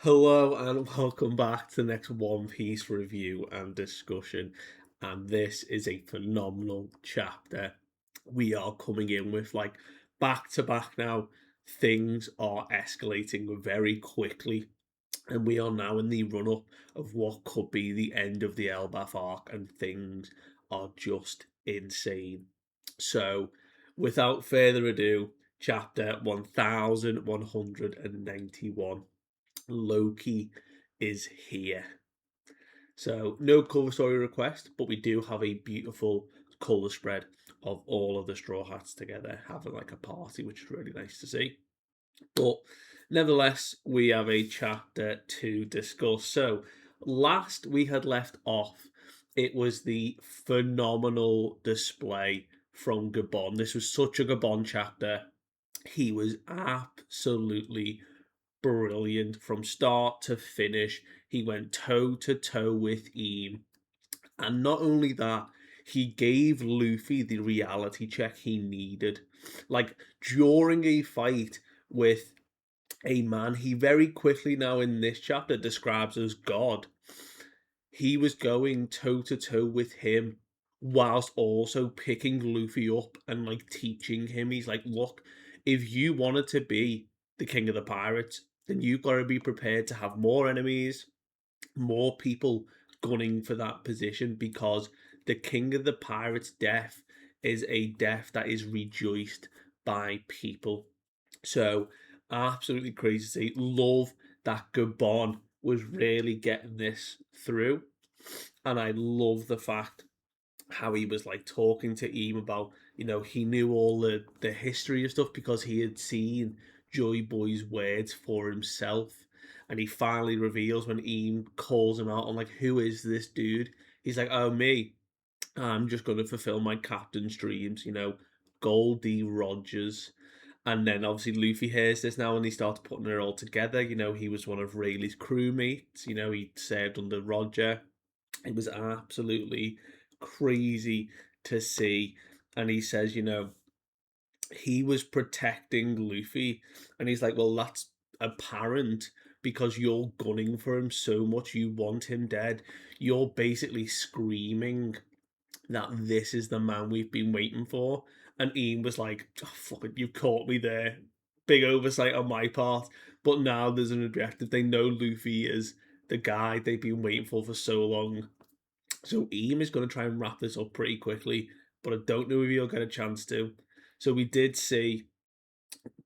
Hello and welcome back to the next One Piece review and discussion. And this is a phenomenal chapter. We are coming in with like back to back now. Things are escalating very quickly, and we are now in the run up of what could be the end of the Elbaf arc, and things are just insane. So, without further ado, chapter 1191. Loki is here. So, no cover story request, but we do have a beautiful colour spread of all of the Straw Hats together having like a party, which is really nice to see. But nevertheless, we have a chapter to discuss. So, last we had left off, it was the phenomenal display from Gabon. This was such a Gabon chapter. He was absolutely brilliant from start to finish. He went toe to toe with Ian. And not only that, he gave Luffy the reality check he needed. Like during a fight with a man he very quickly now in this chapter describes as God, he was going toe to toe with him whilst also picking Luffy up and like teaching him. He's like, look, if you wanted to be the king of the pirates, then you've got to be prepared to have more enemies, more people gunning for that position, because the king of the pirates' death is a death that is rejoiced by people. So absolutely crazy to see. Love that Gabon was really getting this through. And I love the fact how he was like talking to Eam about, he knew all the history of stuff because he had seen Joy Boy's words for himself. And he finally reveals when Eam calls him out on like, who is this dude? He's like, oh, me. I'm just going to fulfill my captain's dreams, Goldie Rogers. And then obviously Luffy hears this now and he starts putting it all together. He was one of Rayleigh's crewmates. He served under Roger. It was absolutely crazy to see. And he says, he was protecting Luffy. And he's like, well, that's apparent because you're gunning for him so much. You want him dead. You're basically screaming that this is the man we've been waiting for. And Ian was like, oh, fuck it, you caught me there. Big oversight on my part. But now there's an objective. They know Luffy is the guy they've been waiting for so long. So Ian is going to try and wrap this up pretty quickly, but I don't know if he'll get a chance to. So we did see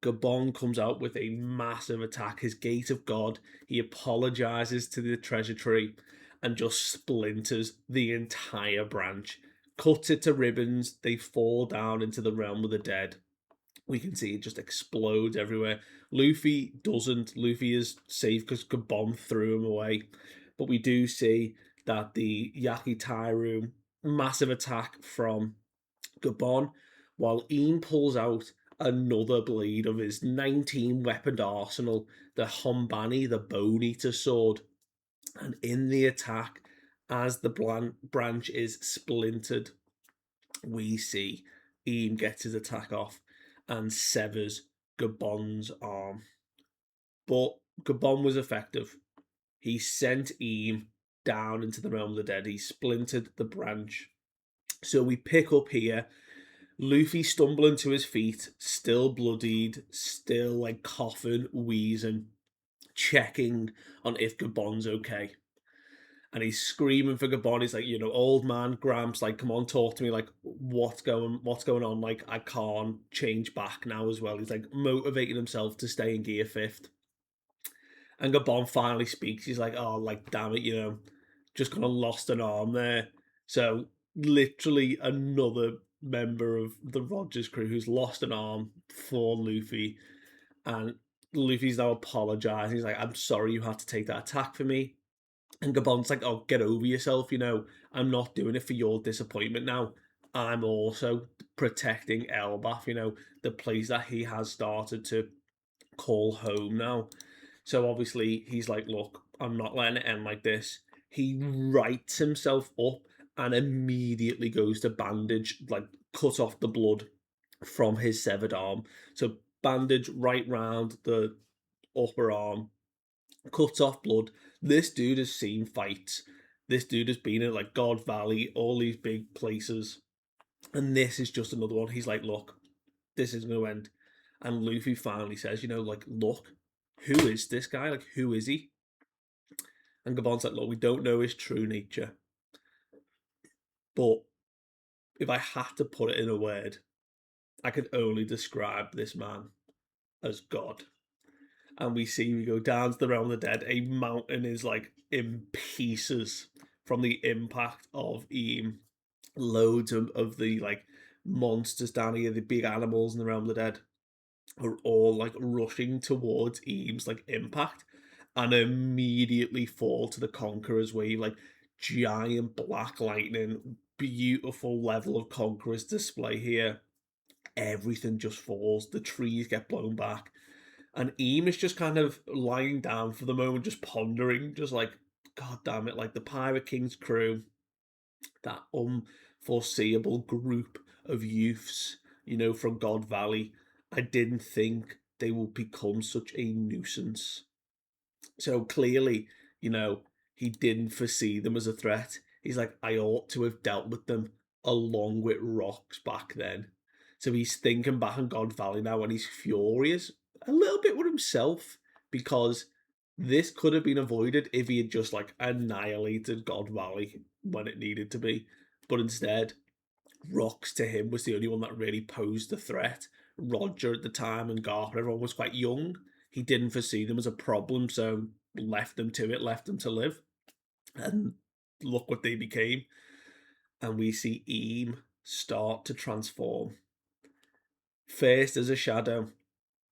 Gabon comes out with a massive attack, his Gate of God. He apologizes to the treasure tree and just splinters the entire branch, cuts it to ribbons. They fall down into the realm of the dead. We can see it just explodes everywhere. Luffy doesn't. Luffy is safe because Gabon threw him away. But we do see that the Yaki Tai room, massive attack from Gabon, while Ian pulls out another blade of his 19 weaponed arsenal, the Hombani, the Bone Eater sword. And in the attack, as the branch is splintered, we see Ian gets his attack off and severs Gabon's arm. But Gabon was effective. He sent Ian down into the realm of the dead. He splintered the branch. So we pick up here Luffy stumbling to his feet, still bloodied, still like coughing, wheezing, checking on if Gabon's okay. And he's screaming for Gabon. He's like, old man Gramps, like, come on, talk to me. Like, what's going on? Like, I can't change back now as well. He's like motivating himself to stay in gear fifth. And Gabon finally speaks. He's like, oh, like, damn it, just kind of lost an arm there. So literally another member of the Rogers crew who's lost an arm for Luffy. And Luffy's now apologizing. He's like, I'm sorry you had to take that attack for me. And Gabon's like, oh, get over yourself, I'm not doing it for your disappointment now. I'm also protecting Elbaf, the place that he has started to call home now. So obviously he's like, look, I'm not letting it end like this. He writes himself up and immediately goes to bandage, like cut off the blood from his severed arm. So bandage right round the upper arm, cuts off blood. This dude has seen fights. This dude has been in like God Valley, all these big places, and this is just another one. He's like, look, this is going to end. And Luffy finally says, like, look, who is this guy? Like, who is he? And Gaban's like, look, we don't know his true nature, but if I had to put it in a word, I could only describe this man as God. And we go down to the realm of the dead. A mountain is like in pieces from the impact of Eam. Loads of the like monsters down here, the big animals in the realm of the dead, are all like rushing towards Eames like impact and immediately fall to the Conqueror's wave. Like giant black lightning, beautiful level of Conqueror's display here. Everything just falls. The trees get blown back. And Eam is just kind of lying down for the moment, just pondering, just like, God damn it, like the Pirate King's crew, that unforeseeable group of youths, from God Valley. I didn't think they would become such a nuisance. So clearly, you know, he didn't foresee them as a threat. He's like, I ought to have dealt with them along with rocks back then. So he's thinking back on God Valley now and he's furious a little bit with himself because this could have been avoided if he had just like annihilated God Valley when it needed to be. But instead, Rocks to him was the only one that really posed a threat. Roger at the time and Garp, everyone was quite young. He didn't foresee them as a problem, so left them to it, left them to live. And look what they became. And we see Eam start to transform. First as a shadow,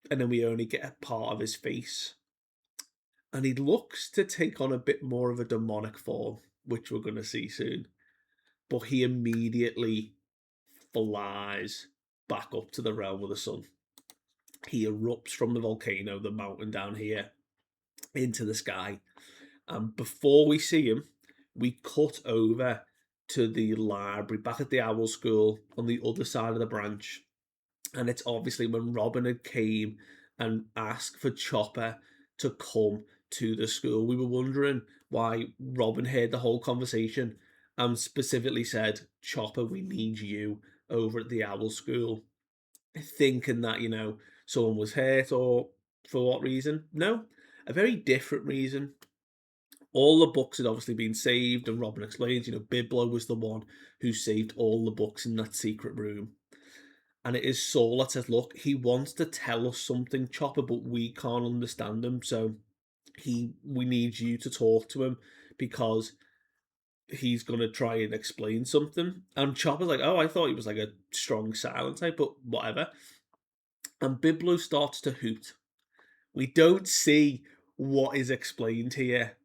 and then we only get a part of his face. And he looks to take on a bit more of a demonic form, which we're going to see soon. But he immediately flies back up to the realm of the sun. He erupts from the volcano, the mountain down here, into the sky. And before we see him, we cut over to the library back at the owl school on the other side of the branch. And it's obviously when Robin had came and asked for Chopper to come to the school. We were wondering why Robin heard the whole conversation and specifically said, Chopper, we need you over at the owl school. Thinking that, someone was hurt or for what reason? No, a very different reason. All the books had obviously been saved, and Robin explains, Biblo was the one who saved all the books in that secret room. And it is Saul that says, look, he wants to tell us something, Chopper, but we can't understand him. So we need you to talk to him because he's going to try and explain something. And Chopper's like, oh, I thought he was like a strong silent type, but whatever. And Biblo starts to hoot. We don't see what is explained here,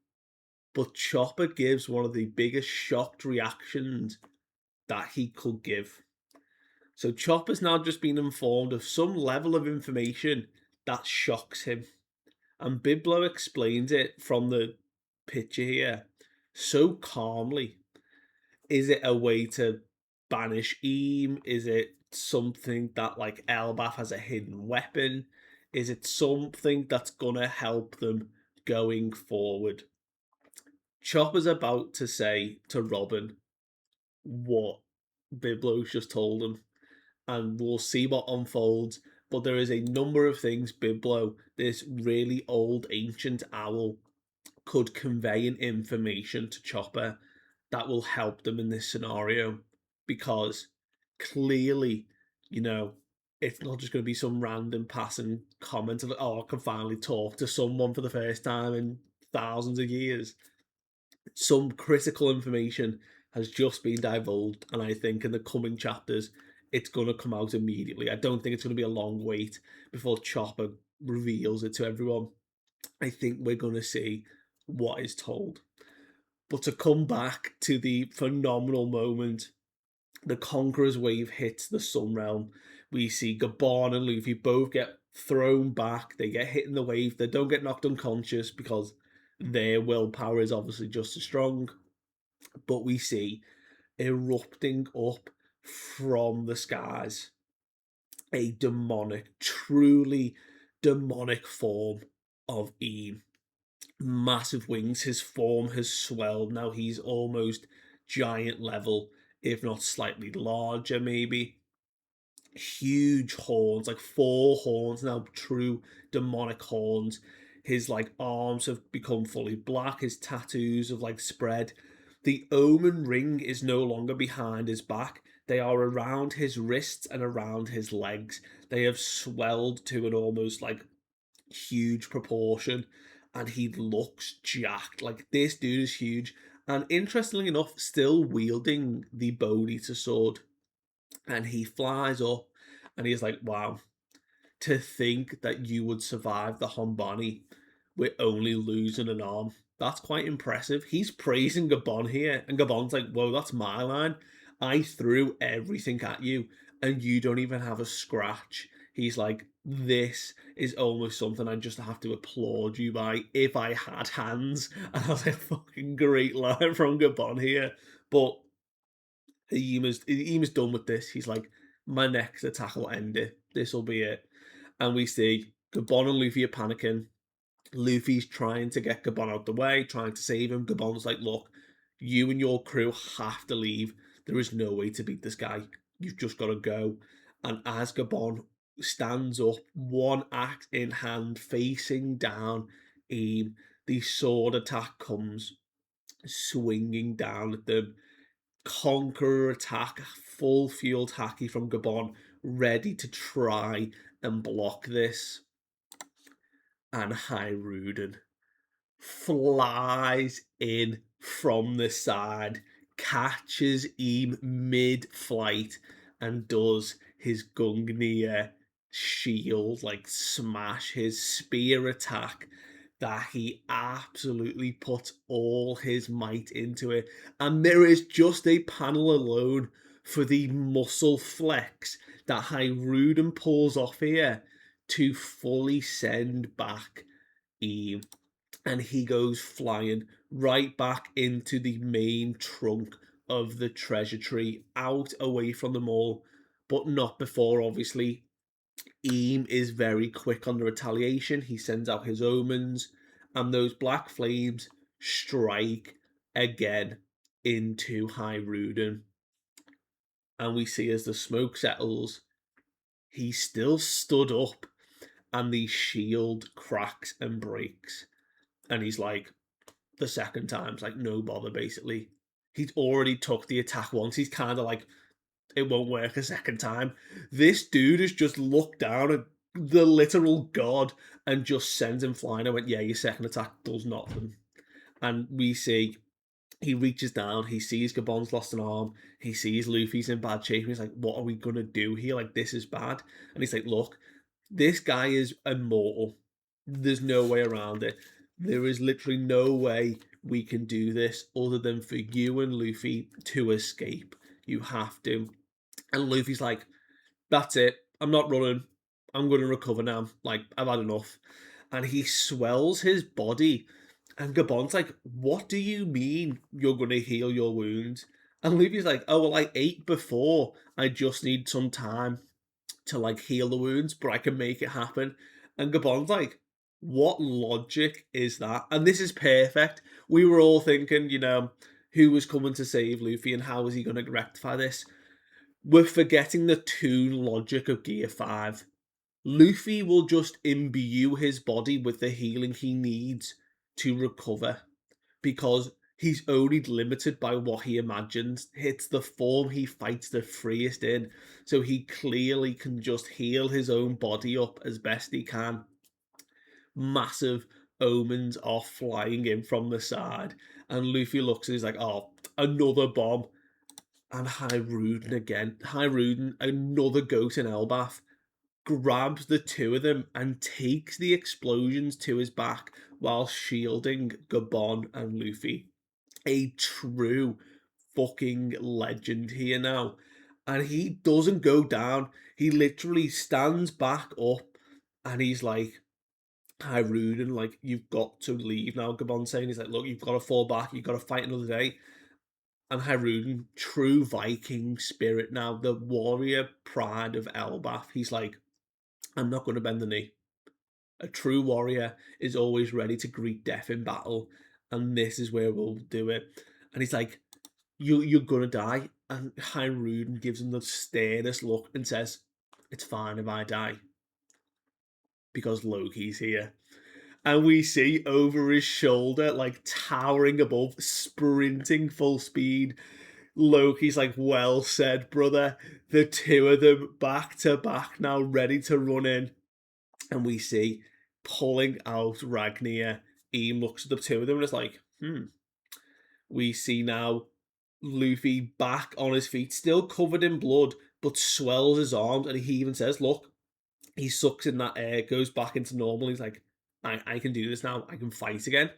but Chopper gives one of the biggest shocked reactions that he could give. So Chopper's now just been informed of some level of information that shocks him. And Biblo explains it from the picture here so calmly. Is it a way to banish Eam? Is it something that like Elbaf has a hidden weapon? Is it something that's gonna help them going forward? Chopper's about to say to Robin what Biblo's just told him, and we'll see what unfolds. But there is a number of things Biblo, this really old ancient owl, could convey an information to Chopper that will help them in this scenario because clearly, it's not just going to be some random passing comment of, oh, I can finally talk to someone for the first time in thousands of years. Some critical information has just been divulged, and I think in the coming chapters, it's going to come out immediately. I don't think it's going to be a long wait before Chopper reveals it to everyone. I think we're going to see what is told. But to come back to the phenomenal moment, the Conqueror's wave hits the Sun Realm. We see Gaban and Luffy both get thrown back. They get hit in the wave. They don't get knocked unconscious because their willpower is obviously just as strong. But we see erupting up from the skies a demonic, truly demonic form of Eam. massive wings. His form has swelled. Now he's almost giant level, if not slightly larger, maybe. Huge horns, like four horns now, true demonic horns. His like arms have become fully black. His tattoos have like spread. The omen ring is no longer behind his back. They are around his wrists and around his legs. They have swelled to an almost like huge proportion, and he looks jacked. Like this dude is huge. And interestingly enough, still wielding the bone eater sword. And he flies up and he's like, wow, to think that you would survive the Hombani with only losing an arm. That's quite impressive. He's praising Gabon here, and Gabon's like, whoa, that's my line. I threw everything at you, and you don't even have a scratch. He's like, this is almost something I just have to applaud you by if I had hands. And I was like, fucking great line from Gabon here. But Eamon's done with this. He's like, my next attack will end it. This will be it. And we see Gabon and Luffy are panicking. Luffy's trying to get Gabon out the way, trying to save him. Gabon's like, look, you and your crew have to leave. There is no way to beat this guy. You've just got to go. And as Gabon stands up, one axe in hand, facing down Aim, the sword attack comes swinging down at them. Conqueror attack, full field haki from Gabon, ready to try and block this. And Hyruden flies in from the side, catches him mid-flight, and does his Gungnir shield, like smash his spear attack that he absolutely puts all his might into it. And there is just a panel alone for the muscle flex that Hyruden pulls off here to fully send back Eve, and he goes flying right back into the main trunk of the treasure tree, out away from them all, but not before, obviously. Eam is very quick on the retaliation. He sends out his omens, and those black flames strike again into Hyruden. And we see as the smoke settles, he's still stood up, and the shield cracks and breaks. And he's like, the second time's like no bother, basically. He's already took the attack once. He's kind of like, it won't work a second time. This dude has just looked down at the literal god and just sends him flying. I went, yeah, your second attack does nothing. And we see he reaches down, he sees Gabon's lost an arm, he sees Luffy's in bad shape, and he's like, what are we gonna do here? Like, this is bad. And he's like, look, this guy is immortal. There's no way around it. There is literally no way we can do this other than for you and Luffy to escape. You have to. And Luffy's like, that's it. I'm not running. I'm going to recover now. Like, I've had enough. And he swells his body. And Gabon's like, what do you mean you're going to heal your wounds? And Luffy's like, oh, well, I ate before. I just need some time to, like, heal the wounds, but I can make it happen. And Gabon's like, what logic is that? And this is perfect. We were all thinking, who was coming to save Luffy and how was he going to rectify this? We're forgetting the toon logic of Gear 5. Luffy will just imbue his body with the healing he needs to recover because he's only limited by what he imagines. It's the form he fights the freest in, so he clearly can just heal his own body up as best he can. Massive omens are flying in from the side, and Luffy looks and he's like, oh, another bomb. And Hyruden again. Hyruden, another goat in Elbaf, grabs the two of them and takes the explosions to his back while shielding Gabon and Luffy. A true fucking legend here now. And he doesn't go down. He literally stands back up and he's like, Hyruden, like, you've got to leave now. Gabon's saying, he's like, look, you've got to fall back. You've got to fight another day. And Hyruden, true Viking spirit now, the warrior pride of Elbaf, he's like, I'm not going to bend the knee. A true warrior is always ready to greet death in battle, and this is where we'll do it. And he's like, you're gonna die. And Hyrule gives him the sternest look and says, it's fine if I die, because Loki's here. And we see over his shoulder, like towering above, sprinting full speed, Loki's like, well said, brother. The two of them back to back now, ready to run in. And we see pulling out Ragnar. Ian looks at the two of them and is like, We see now Luffy back on his feet, still covered in blood, but swells his arms. And he even says, look, he sucks in that air, goes back into normal. He's like, I can do this now. I can fight again.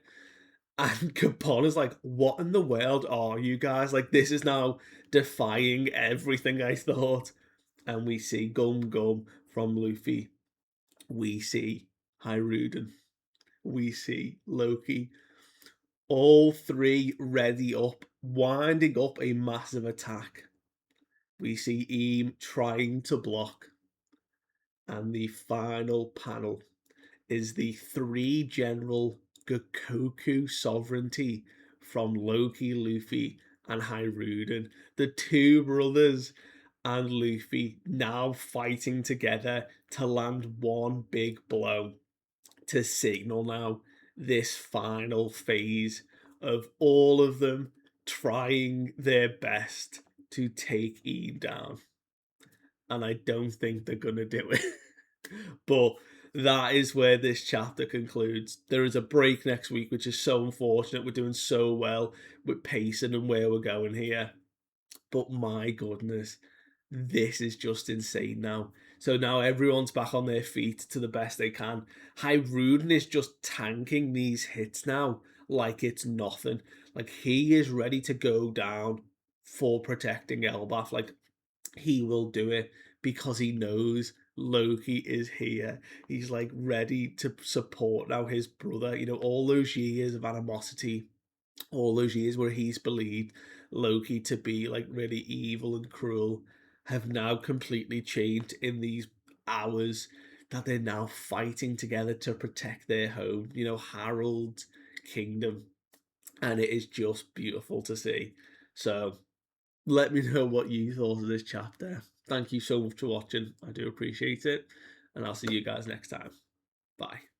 And Gaban is like, what in the world are you guys? Like, this is now defying everything I thought. And we see Gum Gum from Luffy. We see Hyrule. We see Loki. All three ready up, winding up a massive attack. We see Eam trying to block. And the final panel is the three general Gokoku sovereignty from Loki, Luffy, and Hyrule. The two brothers and Luffy now fighting together to land one big blow to signal now this final phase of all of them trying their best to take Ian down. And I don't think they're going to do it. But that is where this chapter concludes. There is a break next week, which is so unfortunate. We're doing so well with pacing and where we're going here. But my goodness, this is just insane now. So now everyone's back on their feet to the best they can. Hyrule is just tanking these hits now like it's nothing. Like he is ready to go down for protecting Elbaf. Like he will do it because he knows Loki is here. He's like ready to support now his brother. You know, all those years of animosity, all those years where he's believed Loki to be like really evil and cruel, have now completely changed in these hours that they're now fighting together to protect their home, you know, Harold's kingdom. And it is just beautiful to see. So let me know what you thought of this chapter. Thank you so much for watching. I do appreciate it. And I'll see you guys next time. Bye.